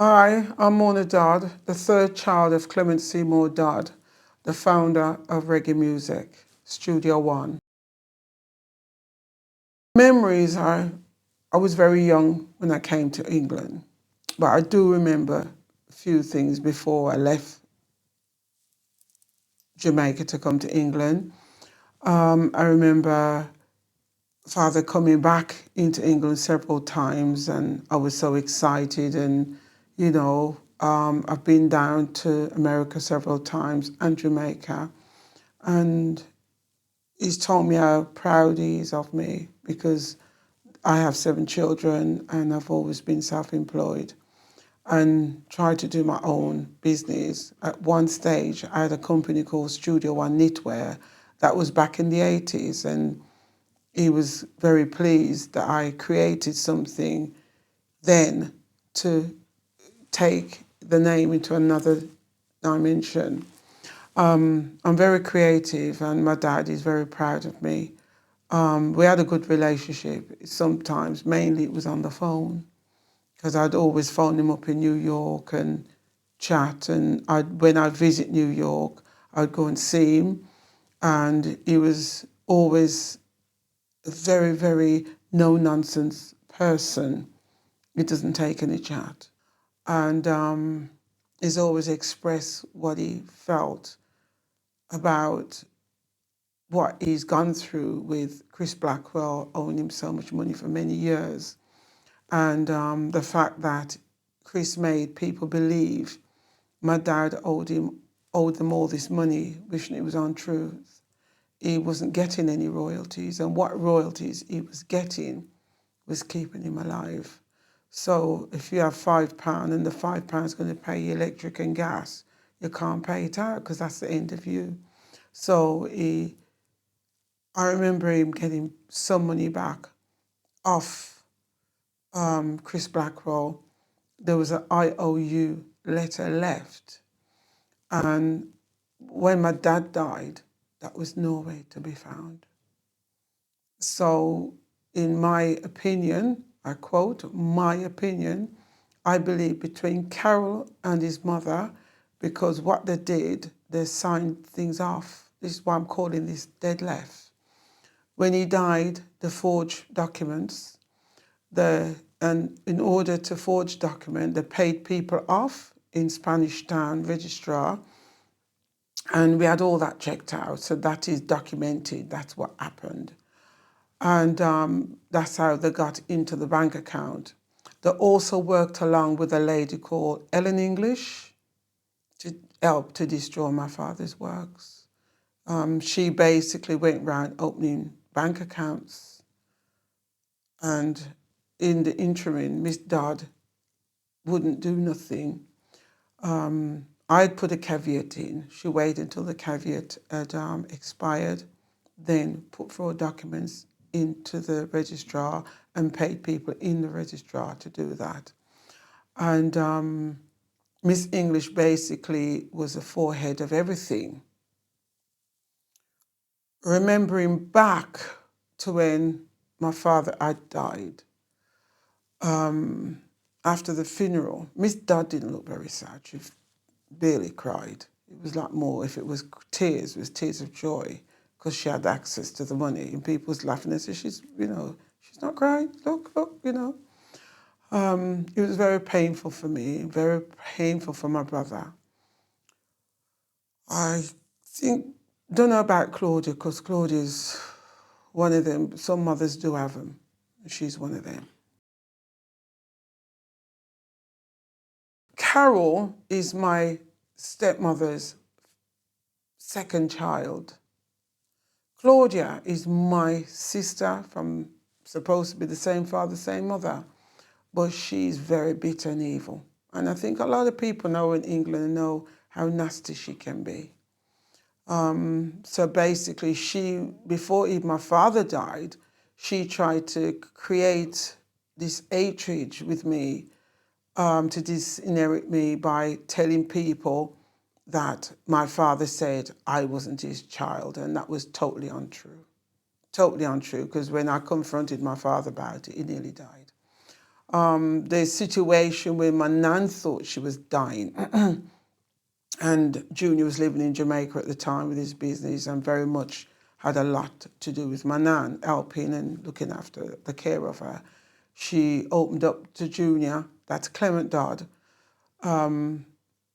Hi, I'm Morna Dodd, the third child of Clement Seymour Dodd, the founder of reggae music, Studio One. Memories are, I was very young when I came to England, but I do remember a few things before I left Jamaica to come to England. I remember father coming back into England several times, and I was so excited. And I've been down to America several times and Jamaica, and he's told me how proud he is of me because I have 7 children and I've always been self-employed and tried to do my own business. At one stage, I had a company called Studio One Knitwear. That was back in the 80s, and he was very pleased that I created something then to take the name into another dimension. I'm very creative, and my dad is very proud of me. We had a good relationship. Sometimes, mainly it was on the phone, because I'd always phone him up in New York and chat. And when I'd visit New York, I'd go and see him. And he was always a very, very no-nonsense person. He doesn't take any chat. And he's always expressed what he felt about what he's gone through with Chris Blackwell owing him so much money for many years. And the fact that Chris made people believe my dad owed them all this money, wishing it was untrue. He wasn't getting any royalties, and what royalties he was getting was keeping him alive. So if you have £5 and the £5 is going to pay you electric and gas, you can't pay it out because that's the end of you. So I remember him getting some money back off Chris Blackwell. There was an IOU letter left. And when my dad died, that was nowhere to be found. So in my opinion, I quote, my opinion, I believe between Carol and his mother, because what they did, they signed things off. This is why I'm calling this dead left. When he died, they forged documents. And in order to forge document, they paid people off in Spanish Town registrar, and we had all that checked out. So that is documented. That's what happened. And that's how they got into the bank account. They also worked along with a lady called Ellen English to help to destroy my father's works. She basically went around opening bank accounts. And in the interim, Miss Dodd wouldn't do nothing. I'd put a caveat in. She waited until the caveat had expired, then put 4 documents into the registrar and paid people in the registrar to do that. And Miss English basically was the forehead of everything. Remembering back to when my father had died, after the funeral, Miss Dodd didn't look very sad. She barely cried. It was like more, if it was tears, it was tears of joy, because she had access to the money, and people was laughing and said, she's not crying, look, It was very painful for me, very painful for my brother. I don't know about Claudia, because Claudia's one of them. Some mothers do have them. She's one of them. Carol is my stepmother's second child. Claudia is my sister from supposed to be the same father, same mother, but she's very bitter and evil. And I think a lot of people know in England know how nasty she can be. So basically before even my father died, she tried to create this hatred with me, to disinherit me by telling people that my father said I wasn't his child, and that was totally untrue. Totally untrue, because when I confronted my father about it, he nearly died. The situation where my nan thought she was dying. And Junior was living in Jamaica at the time with his business and very much had a lot to do with my nan, helping and looking after the care of her. She opened up to Junior, that's Clement Dodd.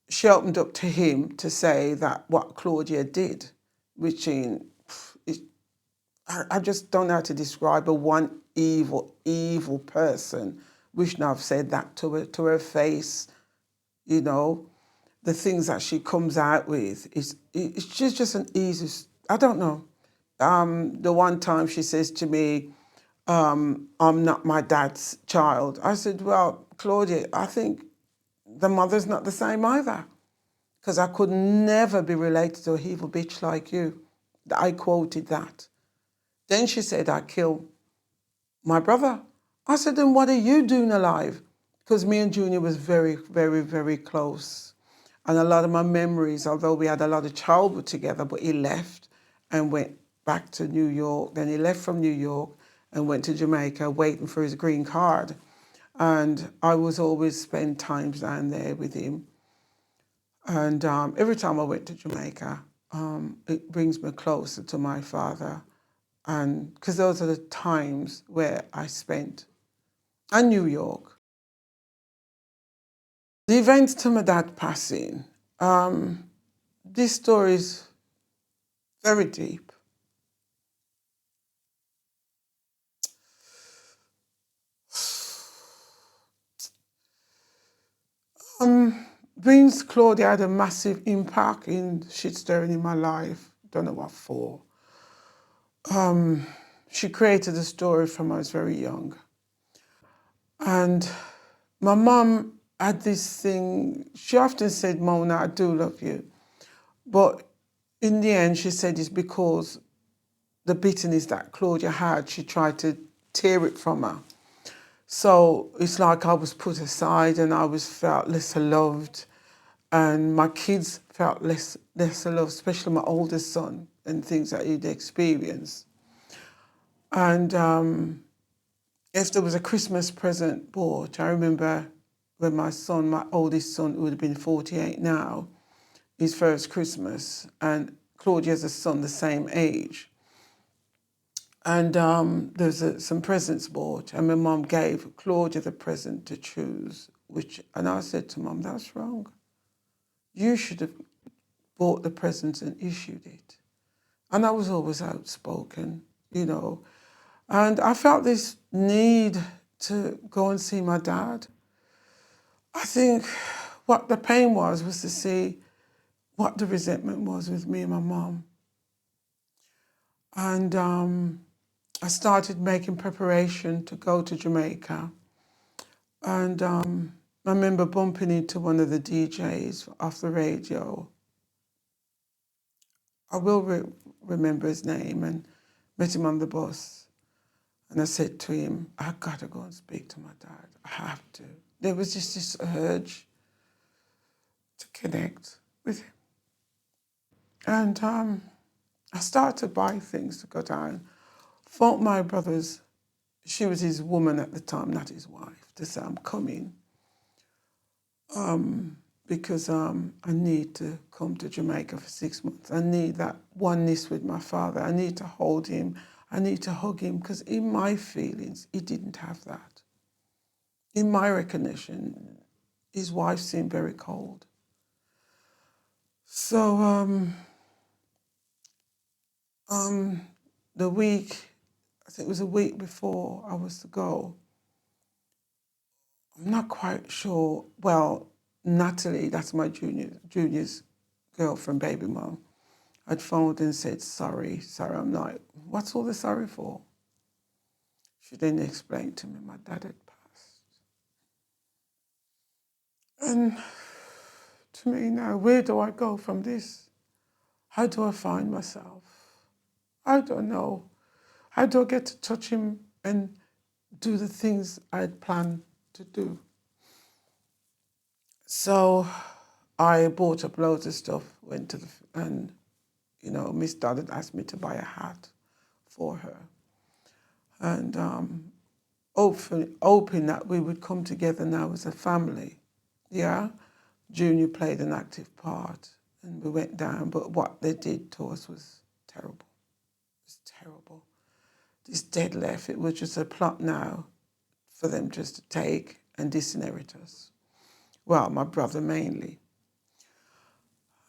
She opened up to him to say that what Claudia did, which I just don't know how to describe a one evil person. Wishing I've said that to her face, you know. The things that she comes out with it's just an easy. I don't know. The one time she says to me, "I'm not my dad's child." I said, "Well, Claudia, I think the mother's not the same either, because I could never be related to a evil bitch like you." I quoted that. Then she said, "I killed my brother." I said, "Then what are you doing alive?" Because me and Junior was very, very, very close. And a lot of my memories, although we had a lot of childhood together, but he left and went back to New York. Then he left from New York and went to Jamaica waiting for his green card. And I was always spend times down there with him. And every time I went to Jamaica, it brings me closer to my father. And because those are the times where I spent. And New York. The events to my dad passing, this story is very deep. Vince Claudia had a massive impact in shit stirring in my life. Don't know what for. She created a story from I was very young. And my mum had this thing, she often said, "Mona, I do love you." But in the end, she said it's because the bitterness that Claudia had, she tried to tear it from her. So it's like I was put aside and I was felt less loved, and my kids felt less loved, especially my oldest son and things that he'd experienced. And if there was a Christmas present bought, I remember when my oldest son, who would have been 48 now, his first Christmas, and Claudia's a son the same age. And there's some presents bought, and my mum gave Claudia the present to choose, and I said to Mum, "That's wrong. You should have bought the present and issued it." And I was always outspoken, you know. And I felt this need to go and see my dad. I think what the pain was to see what the resentment was with me and my mum. And I started making preparation to go to Jamaica. And I remember bumping into one of the DJs off the radio. I will remember his name, and met him on the bus. And I said to him, "I got to go and speak to my dad. I have to." There was just this urge to connect with him. And I started to buy things to go down. Phoned my brother's, she was his woman at the time, not his wife, to say, "I'm coming because I need to come to Jamaica for 6 months. I need that oneness with my father. I need to hold him. I need to hug him," because in my feelings, he didn't have that. In my recognition, his wife seemed very cold. So the week, I think it was a week before I was to go, I'm not quite sure. Well, Natalie, that's my junior's girlfriend, baby mom, I'd phoned and said, sorry. I'm like, "What's all the sorry for?" She then explained to me my dad had passed. And to me now, where do I go from this? How do I find myself? I don't know. How do I get to touch him and do the things I had planned to do? So I bought up loads of stuff, went to and Miss Dodd had asked me to buy a hat for her. And hoping that we would come together now as a family. Yeah, Junior played an active part, and we went down. But what they did to us was terrible. It was terrible. This dead left. It was just a plot now for them just to take and disinherit us. Well, my brother mainly.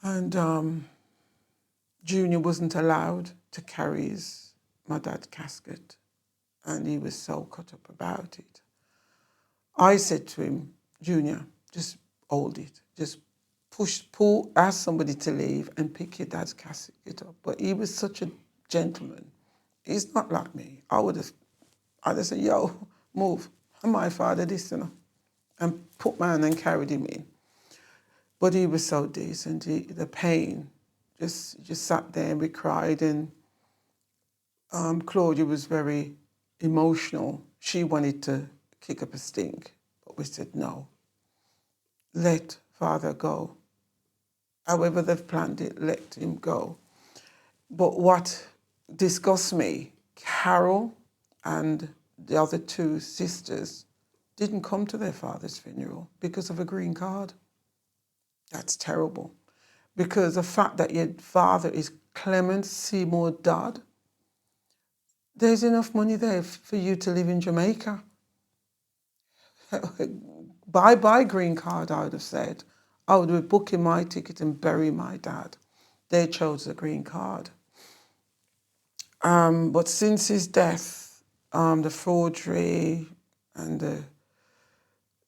And Junior wasn't allowed to carry my dad's casket, and he was so cut up about it. I said to him, Junior, just hold it. Just ask somebody to leave and pick your dad's casket up. But he was such a gentleman. He's not like me. I'd have said, yo, move. And my father this, and put my hand and carried him in. But he was so decent. The pain, just sat there and we cried. And Claudia was very emotional. She wanted to kick up a stink, but we said no. Let father go. However they've planned it, let him go. But what disgusts me, Carol and the other two sisters didn't come to their father's funeral because of a green card. That's terrible. Because the fact that your father is Clement Seymour Dodd, there's enough money there for you to live in Jamaica. Bye-bye green card, I would have said. I would be booking my ticket and bury my dad. They chose the green card. But since his death, the forgery and the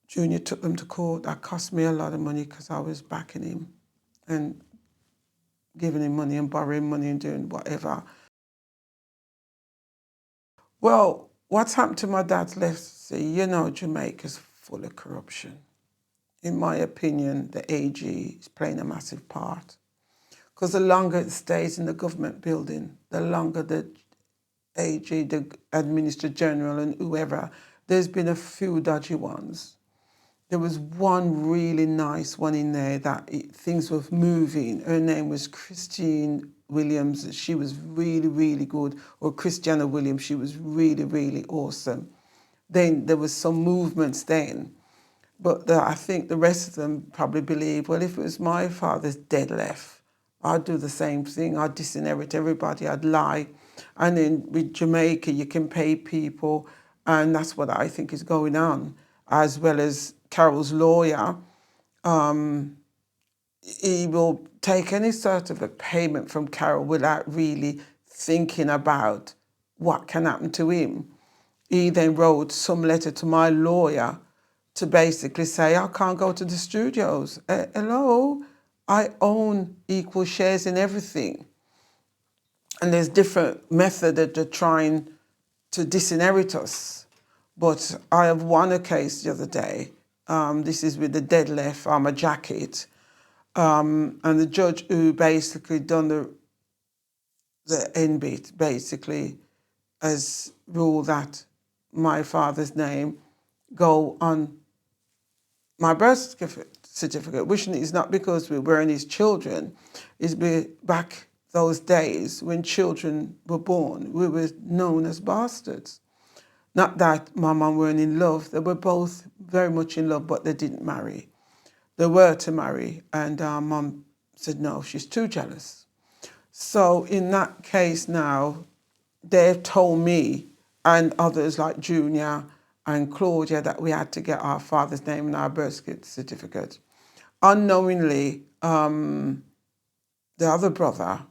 Junior took them to court. That cost me a lot of money because I was backing him and giving him money and borrowing money and doing whatever. Well, what's happened to my dad's legacy? You know, Jamaica's full of corruption. In my opinion, the AG is playing a massive part. Because the longer it stays in the government building, the longer the AG, the Administrator General and whoever, there's been a few dodgy ones. There was one really nice one in there that things were moving. Her name was Christine Williams. She was really, really good. Or Christiana Williams. She was really, really awesome. Then there was some movements then. But I think the rest of them probably believe, well, if it was my father's dead left, I'd do the same thing. I'd disinherit everybody. I'd lie. And then with Jamaica, you can pay people. And that's what I think is going on. As well as Carol's lawyer, he will take any sort of a payment from Carol without really thinking about what can happen to him. He then wrote some letter to my lawyer to basically say, I can't go to the studios. Hello, I own equal shares in everything. And there's different methods that they're trying to disinherit us. But I have won a case the other day. This is with the dead left armor jacket. And the judge who basically done the end bit basically has ruled that my father's name go on my birth certificate, which is not because we weren't his children. It's back those days when children were born, we were known as bastards. Not that my mum weren't in love. They were both very much in love, but they didn't marry. They were to marry, and mum said no, she's too jealous. So in that case now, they've told me and others like Junior and Claudia that we had to get our father's name in our birth certificate. Unknowingly, the other brother,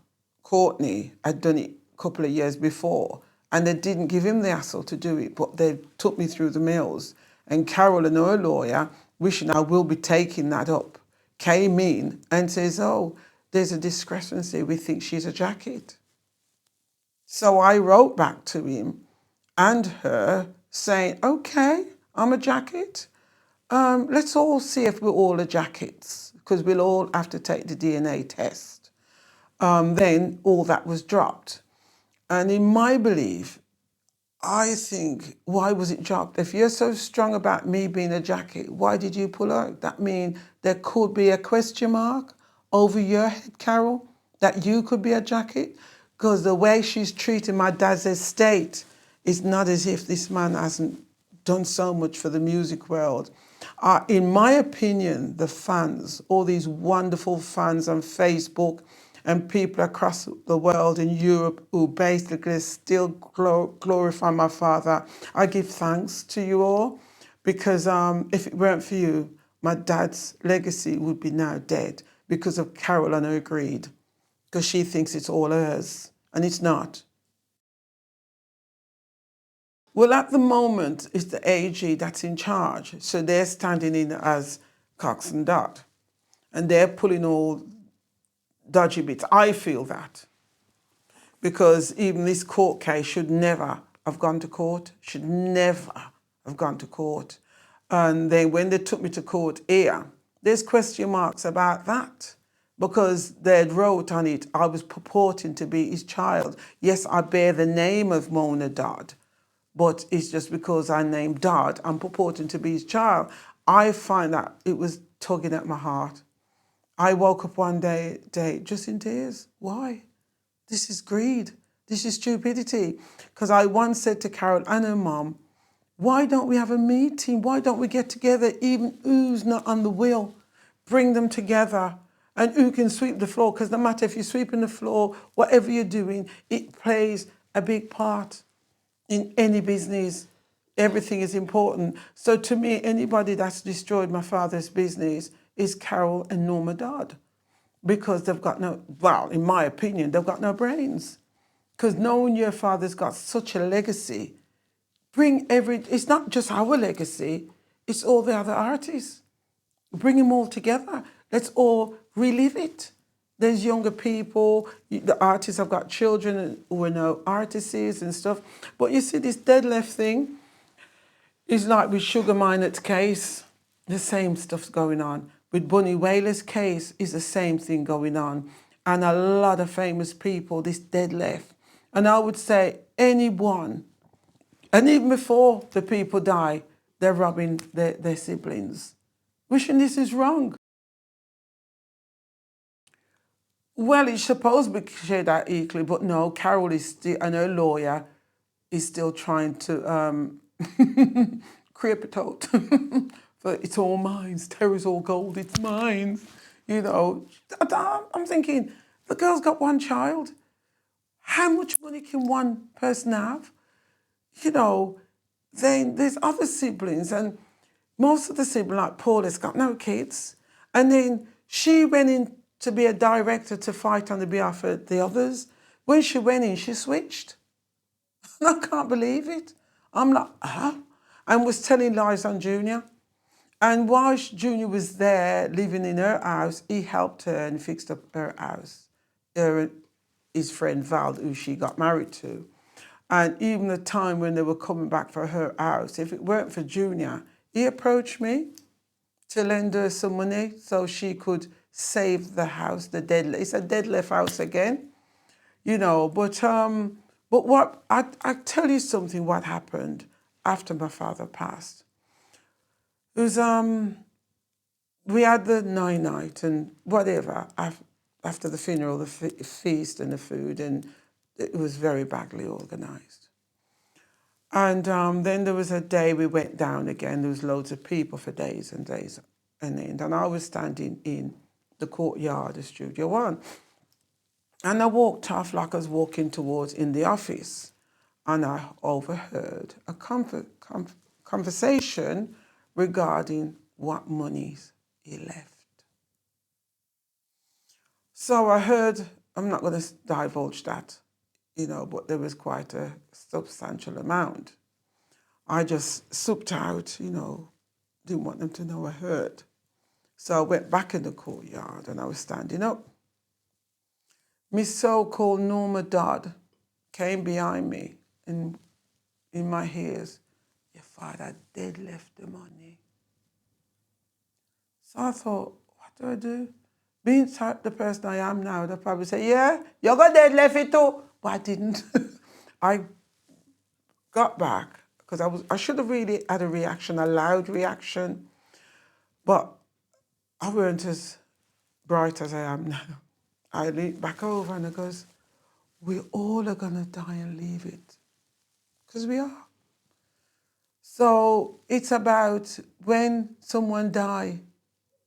Courtney, had done it a couple of years before, and they didn't give him the hassle to do it, but they took me through the mills. And Carol and her lawyer, wishing I will be taking that up, came in and says, oh, there's a discrepancy. We think she's a jacket. So I wrote back to him and her saying, okay, I'm a jacket. Let's all see if we're all a jackets, because we'll all have to take the DNA test. Then all that was dropped. And in my belief, I think, why was it dropped? If you're so strong about me being a jacket, why did you pull out? That means there could be a question mark over your head, Carol, that you could be a jacket? Because the way she's treating my dad's estate is not as if this man hasn't done so much for the music world. In my opinion, the fans, all these wonderful fans on Facebook and people across the world in Europe who basically still glorify my father, I give thanks to you all, because if it weren't for you, my dad's legacy would be now dead because of Carol and her greed, because she thinks it's all hers, and it's not. Well, at the moment, it's the AG that's in charge. So they're standing in as Coxsone Dodd. And they're pulling all dodgy bits. I feel that. Because even this court case should never have gone to court. Should never have gone to court. And then when they took me to court here, there's question marks about that. Because they'd wrote on it, I was purporting to be his child. Yes, I bear the name of Morna Dodd, but it's just because I named Dodd, I'm purporting to be his child. I find that it was tugging at my heart. I woke up one day just in tears. Why? This is greed. This is stupidity. Because I once said to Carol and her mum, why don't we have a meeting? Why don't we get together, even who's not on the will? Bring them together. And who can sweep the floor? Because no matter if you're sweeping the floor, whatever you're doing, it plays a big part in any business. Everything is important. So to me, anybody that's destroyed my father's business is Carol and Norma Dodd, because they've got no, well, in my opinion, they've got no brains. Because knowing your father's got such a legacy, it's not just our legacy, it's all the other artists. Bring them all together. Let's all relive it. There's younger people, the artists have got children who are now artists and stuff. But you see, this dead left thing is like with Sugar Minor's case, the same stuff's going on. With Bunny Wailer's case, is the same thing going on. And a lot of famous people, this dead left. And I would say anyone, and even before the people die, they're robbing their siblings. Wishing this is wrong. Well, it's supposed to be shared out equally, but no, Carol is still, and her lawyer is still trying to creep it out. But it's all mine. Terry's all gold, it's mine. You know, I'm thinking, the girl's got one child. How much money can one person have? You know, then there's other siblings, and most of the siblings, like Paula's got no kids. And then she went in to be a director to fight on the behalf of the others. When she went in, she switched. And I can't believe it. I'm like, huh? And was telling lies on Junior. And while Junior was there living in her house, he helped her and fixed up her house. His friend Val, who she got married to. And even the time when they were coming back for her house, if it weren't for Junior, he approached me to lend her some money so she could save the house, it's a dead left house again, you know. But what I tell you something, what happened after my father passed. It was we had the night and whatever after the funeral, the feast and the food, and it was very badly organised. And then there was a day we went down again. There was loads of people for days and days on end. And I was standing in the courtyard of Studio One. And I walked off like I was walking towards in the office. And I overheard a conversation regarding what monies he left. So I heard, I'm not going to divulge that, you know, but there was quite a substantial amount. I just souped out, you know, didn't want them to know I heard. So I went back in the courtyard and I was standing up. Miss so-called Norma Dodd came behind me and in my ears, your father dead left the money. So I thought, what do I do? Being the person I am now, they'll probably say, yeah, you got dead left it too. But I didn't. I got back because I should have really had a reaction, a loud reaction. But I weren't as bright as I am now. I leaned back over and I goes, we all are going to die and leave it. Because we are. So it's about when someone die,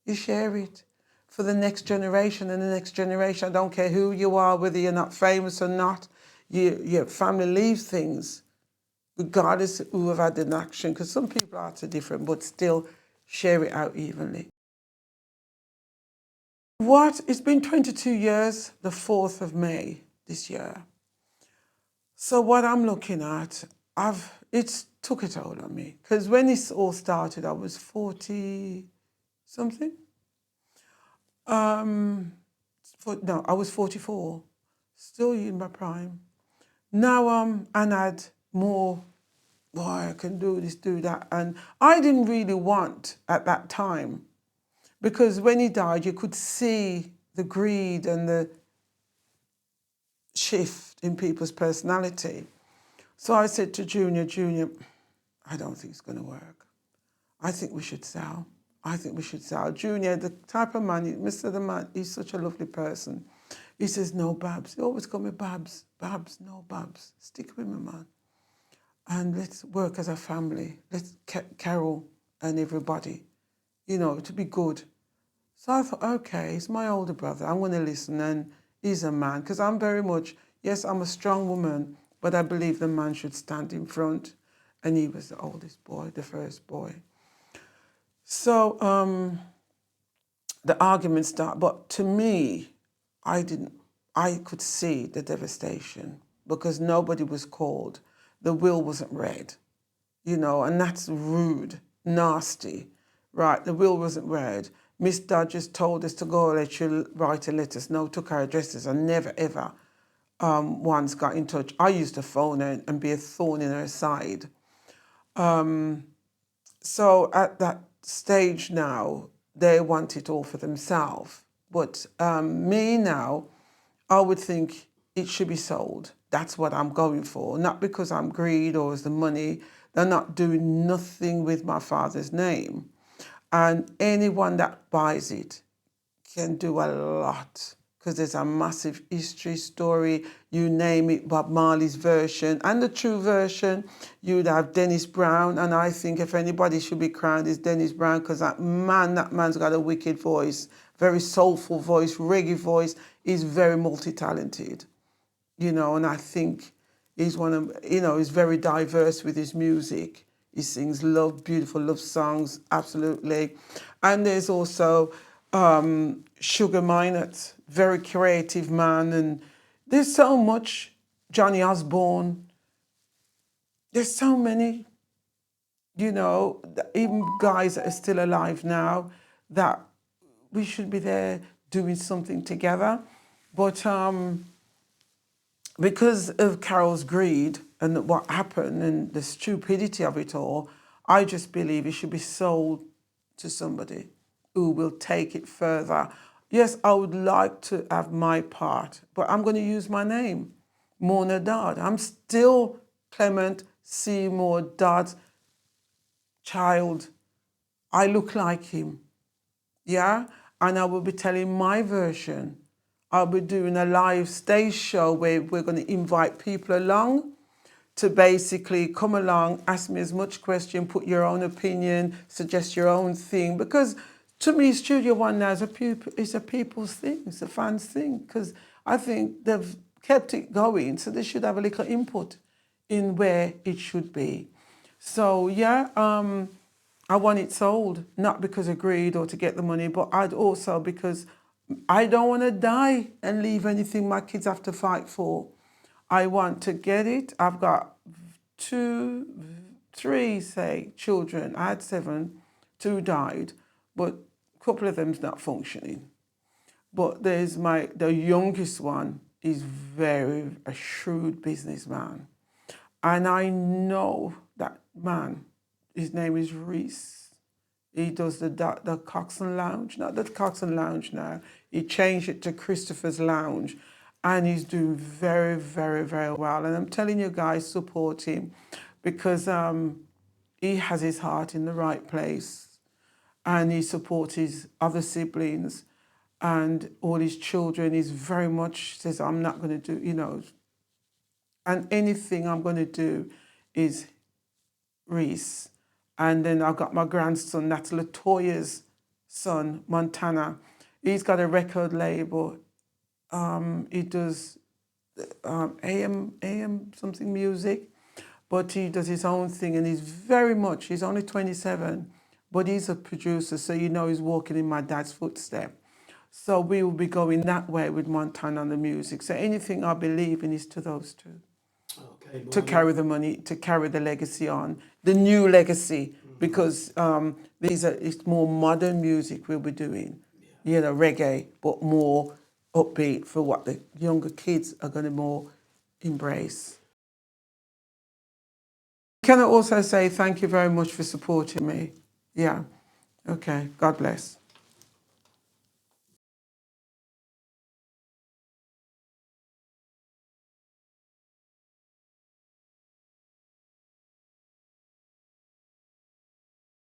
you share it for the next generation and the next generation. I don't care who you are, whether you're not famous or not, your family leaves things, regardless of who have had an action, because some people are so different, but still share it out evenly. It's been 22 years, the 4th of May this year. So what I'm looking at, it's took a toll on me. Because when this all started, I was 40 something. No, I was 44, still in my prime. Now and had more, boy, I can do this, do that. And I didn't really want at that time, because when he died, you could see the greed and the shift in people's personality. So I said to Junior, I don't think it's going to work. I think we should sell. I think we should sell. Junior, the type of man, Mr. the man, he's such a lovely person. He says, no, Babs. He always call me Babs. Babs, no, Babs. Stick with me, man. And let's work as a family. Let's Carol and everybody, to be good. So I thought, okay, he's my older brother. I'm going to listen, and he's a man. Because I'm very much, yes, I'm a strong woman, but I believe the man should stand in front. And he was the oldest boy, the first boy. So the argument started. But to me, I could see the devastation, because nobody was called. The will wasn't read, and that's rude, nasty, right? The will wasn't read. Miss Dodd just told us to go let you write a letter. No, took our addresses and never, ever once got in touch. I used to phone her and be a thorn in her side. So at that stage now, they want it all for themselves. But me now, I would think it should be sold. That's what I'm going for. Not because I'm greed or it's the money. They're not doing nothing with my father's name. And anyone that buys it can do a lot, because there's a massive history, story, you name it, Bob Marley's version and the true version. You'd have Dennis Brown, and I think if anybody should be crowned, it's Dennis Brown, because that man's got a wicked voice, very soulful voice, reggae voice. He's very multi-talented, and I think he's he's very diverse with his music. He sings beautiful love songs, absolutely. And there's also Sugar Minott, very creative man. And there's so much. Johnny Osborne. There's so many, even guys that are still alive now, that we should be there doing something together. But because of Carol's greed and what happened and the stupidity of it all, I just believe it should be sold to somebody who will take it further. Yes, I would like to have my part, but I'm going to use my name, Morna Dodd. I'm still Clement Seymour Dodd's child. I look like him, yeah? And I will be telling my version. I'll be doing a live stage show where we're going to invite people along to basically come along, ask me as much question, put your own opinion, suggest your own thing. Because to me, Studio One now is a people's thing, it's a fans thing. Because I think they've kept it going, so they should have a little input in where it should be. So yeah, I want it sold, not because of greed or to get the money, but I'd also because I don't want to die and leave anything my kids have to fight for. I want to get it. I've got 3 children. I had 7, 2 died, but a couple of them's not functioning. But there's the youngest one is very a shrewd businessman. And I know that man, his name is Reese. He does the Coxsone Lounge, not the Coxsone Lounge now. He changed it to Christopher's Lounge. And he's doing very, very, very well. And I'm telling you guys, support him, because he has his heart in the right place. And he supports his other siblings and all his children. He's very much says, I'm not going to do, and anything I'm going to do is Reese. And then I've got my grandson, that's Latoya's son, Montana. He's got a record label. He does AM something music, but he does his own thing, and he's only 27, but he's a producer, so he's walking in my dad's footsteps. So we will be going that way with Montana and the music. So anything I believe in is to those two. Okay, To well, carry the money, to carry the legacy on, the new legacy, because it's more modern music we'll be doing, reggae, but more upbeat for what the younger kids are going to more embrace. Can I also say thank you very much for supporting me? Yeah. Okay. God bless.